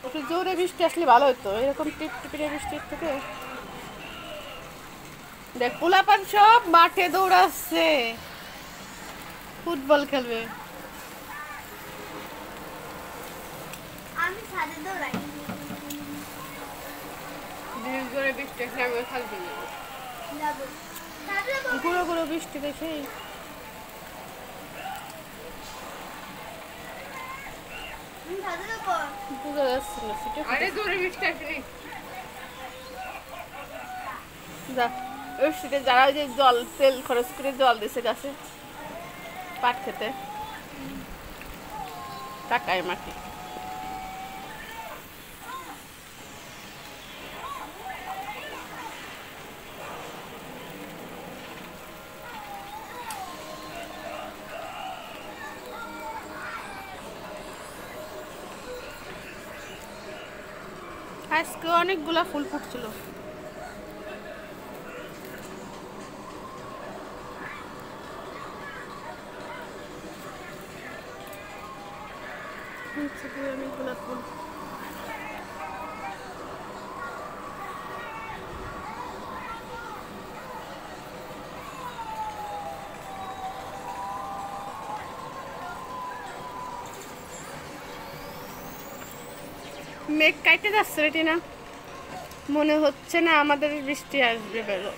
একটু জোরে বৃষ্টি আসলে ভালো হতো, এরকম টিপটিপিরে বৃষ্টির থেকে। দেখ পোলাপান সব মাঠে দৌড়াচ্ছে, ফুটবল খেলবে। আমি ছাদে দৌড়াই। দিন জোরে বৃষ্টি আসলে আমি খেলতে যাবো ছাদে যাবো। গুঁড়ো গুঁড়ো বৃষ্টি দেখেই আমি ছাদে যাবো। বোঝা যাচ্ছে না সিটে। আরে জোরে বৃষ্টি আসলে যা, ওই শীতে যারা ওই যে জল তেল খরচ করে জল দিছে গাছে পাট খেতে, টাকায় মাটি। আজকে অনেকগুলা ফুল ফুটছিল। অনেকগুলা ফুল। মেঘ কাইটে যাচ্ছে রেটি না, মনে হচ্ছে না আমাদের বৃষ্টি আসবে বেরো।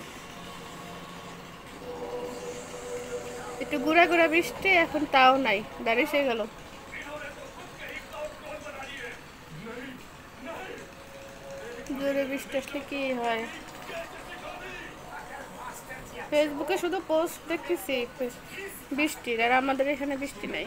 একটু ঘুরা ঘুরা বৃষ্টি, এখন তাও নাই, দাঁড়িয়ে গেল। জোরে বৃষ্টি আসলে কি হয়? ফেসবুকে শুধু পোস্ট দেখতেছি বৃষ্টির, আর আমাদের এখানে বৃষ্টি নাই।